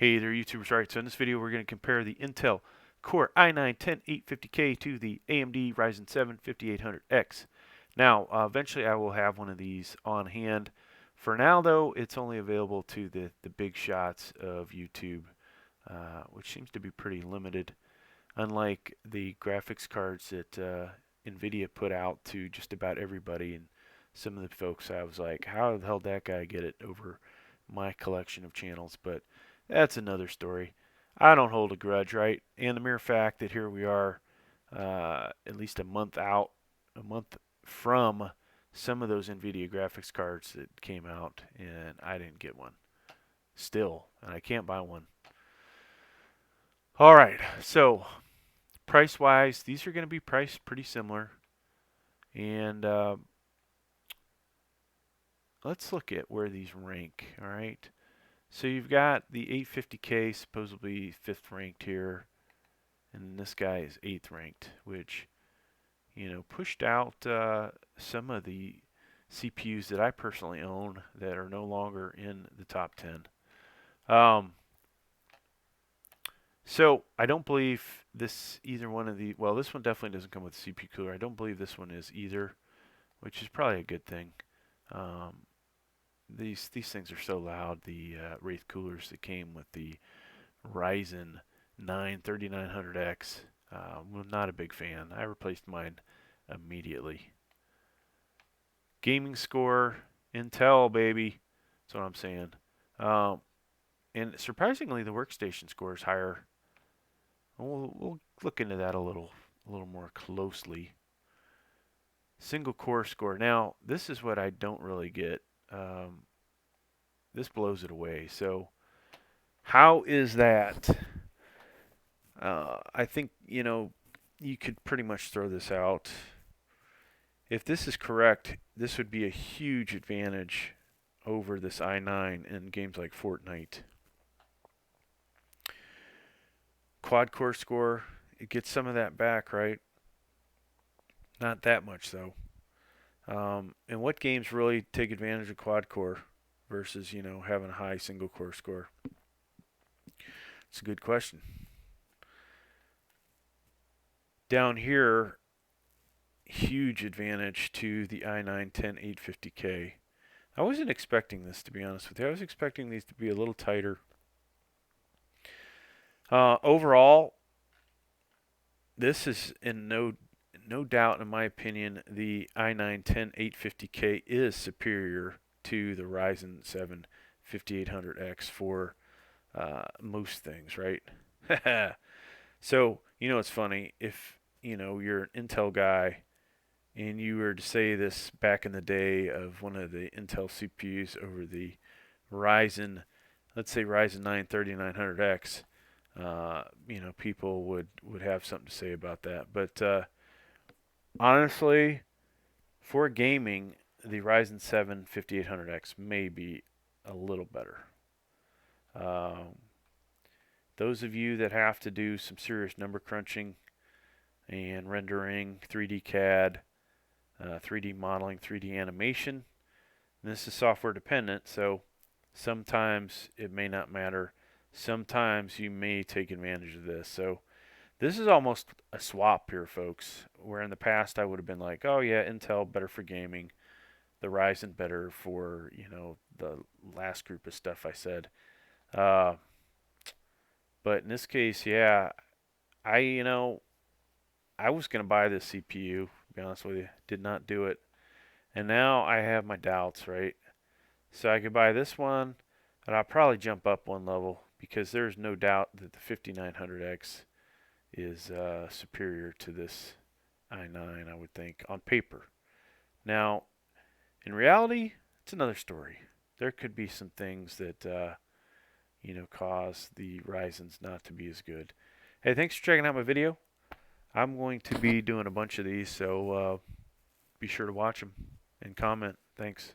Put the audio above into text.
Hey there, YouTubers. Alright, so in this video we're going to compare the Intel Core i9-10850K to the AMD Ryzen 7 5800X. Now, eventually I will have one of these on hand. For now, though, it's only available to the big shots of YouTube, which seems to be pretty limited, unlike the graphics cards that NVIDIA put out to just about everybody. And some of the folks, I was like, how the hell did that guy get it over my collection of channels? But that's another story. I don't hold a grudge, right? And the mere fact that here we are, at least a month from some of those NVIDIA graphics cards that came out, and I didn't get one still, and I can't buy one. All right, so price-wise, these are going to be priced pretty similar, and let's look at where these rank. All right. So you've got the 850K supposedly 5th ranked here, and this guy is 8th ranked, which, you know, pushed out some of the CPUs that I personally own that are no longer in the top 10. So I don't believe either one of the, well, this one definitely doesn't come with a CPU cooler. I don't believe this one is either, which is probably a good thing. These things are so loud. The Wraith coolers that came with the Ryzen 9 3900X. I'm not a big fan. I replaced mine immediately. Gaming score, Intel, baby. That's what I'm saying. And surprisingly, the workstation score is higher. We'll look into that a little more closely. Single core score. Now, this is what I don't really get. This blows it away. So, how is that? I think, you know, you could pretty much throw this out. If this is correct, this would be a huge advantage over this i9 in games like Fortnite. Quad core score, it gets some of that back, right? Not that much, though. And what games really take advantage of quad core versus, you know, having a high single core score? It's a good question. Down here, huge advantage to the i9-10850K. I wasn't expecting this, to be honest with you. I was expecting these to be a little tighter. Overall, this is in no doubt, in my opinion, the i9-10850K is superior to the Ryzen 7 5800X for most things, right? So, you know, it's funny if, you know, you're an Intel guy and you were to say this back in the day of one of the Intel CPUs over the Ryzen, let's say Ryzen 9 3900X, you know, people would have something to say about that. But honestly, for gaming, the Ryzen 7 5800X may be a little better. Those of you that have to do some serious number crunching and rendering, 3D CAD, 3D modeling, 3D animation, and this is software dependent, so sometimes it may not matter. Sometimes you may take advantage of this. So this is almost a swap here, folks, where in the past I would have been like, oh yeah, Intel better for gaming, the Ryzen better for, you know, the last group of stuff I said. But in this case, yeah, you know, I was going to buy this CPU, to be honest with you. Did not do it. And now I have my doubts, right? So I could buy this one, and I'll probably jump up one level because there's no doubt that the 5900X is superior to this i9, I would think, on paper. Now, in reality, it's another story. There could be some things that, you know, cause the Ryzens not to be as good. Hey, thanks for checking out my video. I'm going to be doing a bunch of these, so be sure to watch them and comment. Thanks.